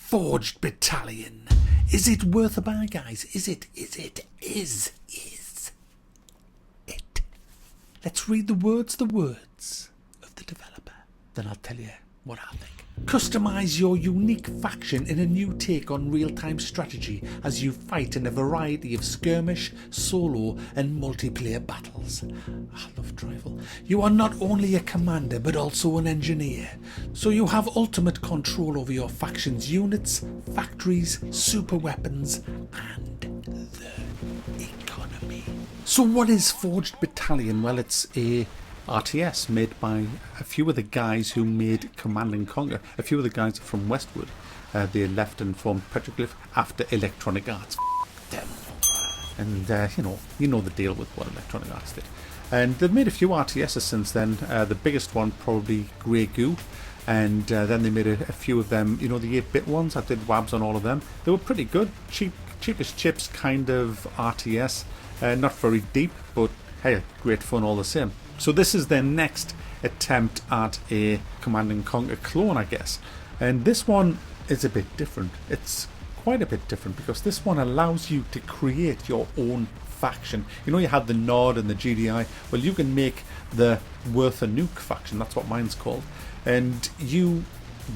Forged Battalion. Is it worth a buy, guys? Is it? Is it? Let's read the words of the developer. Then I'll tell you what I think. Customize your unique faction in a new take on real-time strategy as you fight in a variety of skirmish, solo and multiplayer battles. I love tribal. You are not only a commander but also an engineer, so you have ultimate control over your faction's units, factories, super weapons and the economy. So what is Forged Battalion? Well, it's a RTS made by a few of the guys who made Command & Conquer. A few of the guys are from Westwood. They left and formed Petroglyph after Electronic Arts. Them. And you know the deal with what Electronic Arts did. And they've made a few RTSs since then. The biggest one probably Grey Goo. And then they made a few of them, the 8-bit ones. I did WABs on all of them. They were pretty good. Cheapest chips kind of RTS. Not very deep, but hey, great fun all the same. So this is their next attempt at a Command & Conquer clone, I guess. And this one is a bit different. It's quite a bit different because this one allows you to create your own faction. You had the Nod and the GDI. Well, you can make the Worthabuy faction. That's what mine's called. And you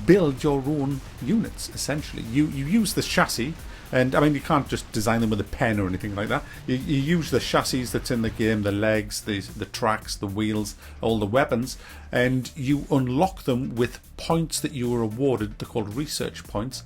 build your own units, essentially. You use the chassis. And I mean, you can't just design them with a pen or anything like that. You use the chassis that's in the game, the legs, the tracks, the wheels, all the weapons, and you unlock them with points that you are awarded. They're called research points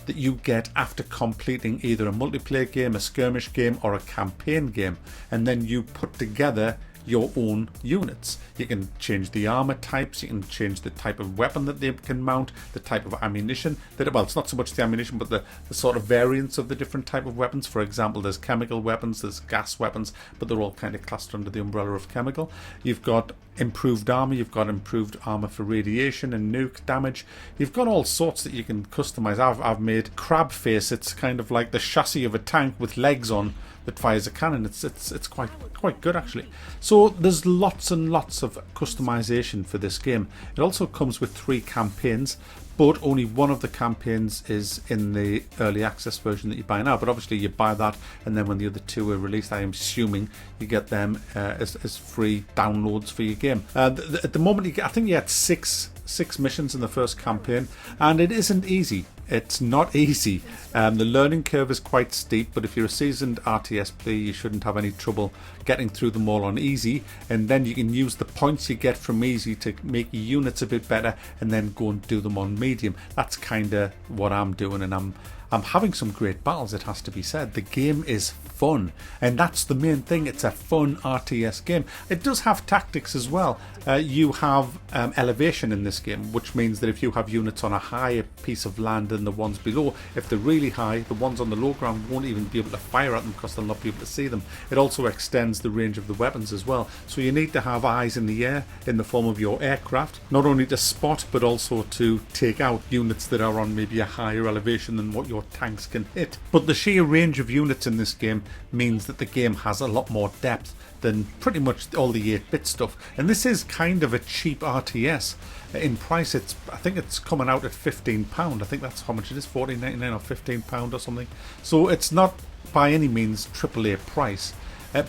that you get after completing either a multiplayer game, a skirmish game, or a campaign game. And then you put together your own units. You can change the armor types, you can change the type of weapon that they can mount, the type of ammunition well, it's not so much the ammunition but the sort of variants of the different type of weapons. For example, there's chemical weapons, there's gas weapons, but they're all kind of clustered under the umbrella of chemical. You've got improved armor, you've got improved armor for radiation and nuke damage. You've got all sorts that you can customize. I've made Crab Face. It's kind of like the chassis of a tank with legs on that fires a cannon. It's quite good actually. So there's lots and lots of customization for this game. It also comes with 3 campaigns, but only one of the campaigns is in the early access version that you buy now. But obviously you buy that, and then when the other 2 are released, I am assuming you get them as free downloads for your game. At the moment, I think you had six missions in the first campaign, and it isn't easy. It's not easy. The learning curve is quite steep, but if you're a seasoned RTS player, you shouldn't have any trouble getting through them all on easy, and then you can use the points you get from easy to make your units a bit better, and then go and do them on medium. That's kind of what I'm doing, and I'm having some great battles, it has to be said. The game is fun, and that's the main thing. It's a fun RTS game. It does have tactics as well. You have elevation in this game, which means that if you have units on a higher piece of land than the ones below, if they're really high, the ones on the low ground won't even be able to fire at them because they'll not be able to see them. It also extends the range of the weapons as well. So you need to have eyes in the air in the form of your aircraft, not only to spot but also to take out units that are on maybe a higher elevation than what your tanks can hit. But the sheer range of units in this game means that the game has a lot more depth than pretty much all the 8-bit stuff. And this is kind of a cheap RTS. In price, I think it's coming out at £15. I think that's how much it is, $14.99 or £15 or something. So it's not by any means AAA price.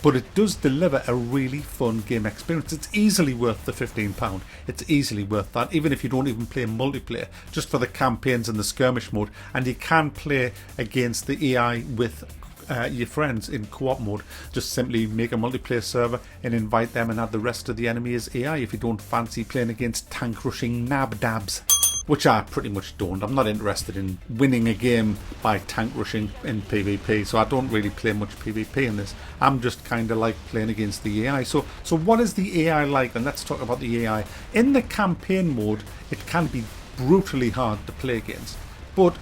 But it does deliver a really fun game experience. It's easily worth the £15. It's easily worth that, even if you don't even play multiplayer, just for the campaigns and the skirmish mode. And you can play against the AI with your friends in co-op mode. Just simply make a multiplayer server and invite them and add the rest of the enemy as AI if you don't fancy playing against tank rushing nab-dabs. Which I pretty much don't. I'm not interested in winning a game by tank rushing in PvP, so I don't really play much PvP in this. I'm just kind of like playing against the AI. So what is the AI like? And let's talk about the AI. In the campaign mode, it can be brutally hard to play against, but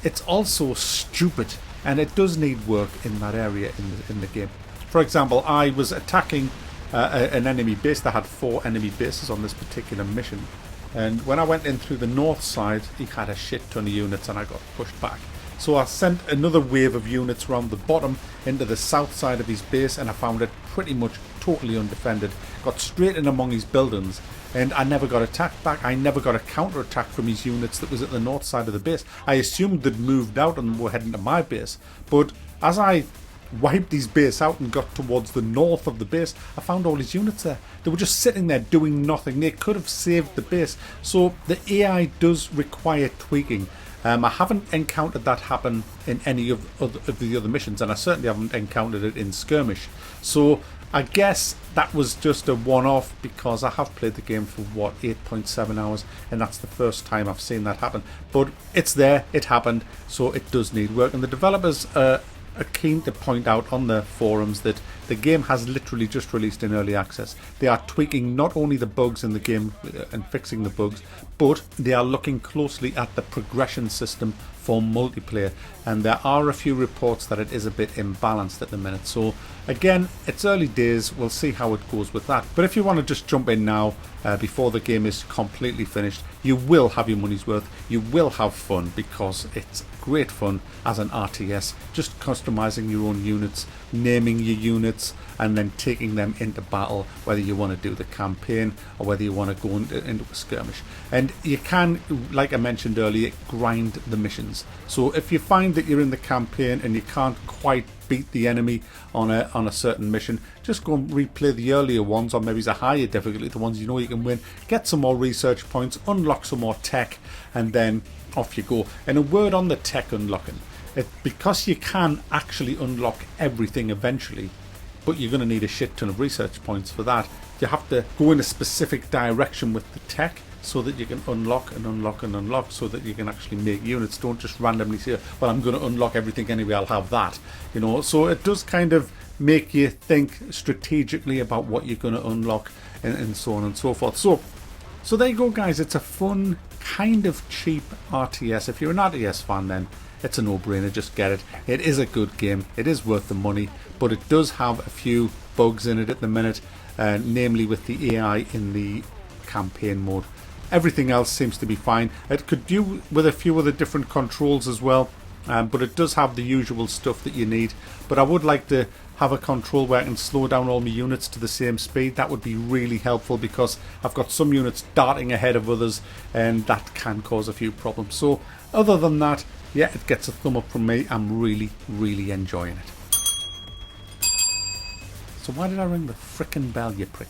it's also stupid, and it does need work in that area in the game. For example, I was attacking an enemy base. They had 4 enemy bases on this particular mission. And when I went in through the north side, he had a shit ton of units and I got pushed back. So I sent another wave of units around the bottom into the south side of his base, and I found it pretty much totally undefended, got straight in among his buildings, and I never got attacked back. I never got a counter-attack from his units that was at the north side of the base. I assumed they'd moved out and were heading to my base, but as I wiped his base out and got towards the north of the base, I found all his units there. They were just sitting there doing nothing. They could have saved the base. So the AI does require tweaking. I haven't encountered that happen in any of the other missions, and I certainly haven't encountered it in skirmish. So I guess that was just a one-off, because I have played the game for 8.7 hours, and that's the first time I've seen that happen. But it's there, it happened, so it does need work, and the developers are keen to point out on the forums that the game has literally just released in early access. They are tweaking not only the bugs in the game and fixing the bugs, but they are looking closely at the progression system for multiplayer, and there are a few reports that it is a bit imbalanced at the minute. So again, it's early days, we'll see how it goes with that. But if you want to just jump in now before the game is completely finished, you will have your money's worth, you will have fun, because it's great fun as an RTS, just customizing your own units, naming your units, and then taking them into battle, whether you want to do the campaign or whether you want to go into a skirmish. And you can, like I mentioned earlier, grind the missions. So if you find that you're in the campaign and you can't quite beat the enemy on a certain mission, just go and replay the earlier ones, or maybe it's a higher difficulty, the ones you know you can win, get some more research points, unlock some more tech, and then off you go. And a word on the tech unlocking, because you can actually unlock everything eventually, but you're going to need a shit ton of research points for that. You have to go in a specific direction with the tech so that you can unlock and unlock and unlock, so that you can actually make units. Don't just randomly say, well, I'm going to unlock everything anyway, I'll have that, you know. So it does kind of make you think strategically about what you're going to unlock, and so on and so forth. So there you go, guys. It's a fun, kind of cheap RTS. If you're an RTS fan, then it's a no-brainer, just get it. It is a good game, it is worth the money, but it does have a few bugs in it at the minute, namely with the AI in the campaign mode. Everything else seems to be fine. It could do with a few other different controls as well, but it does have the usual stuff that you need. But I would like to have a control where I can slow down all my units to the same speed. That would be really helpful, because I've got some units darting ahead of others, and that can cause a few problems. So other than that, yeah, it gets a thumb up from me. I'm really, really enjoying it. So why did I ring the frickin' bell, you prick?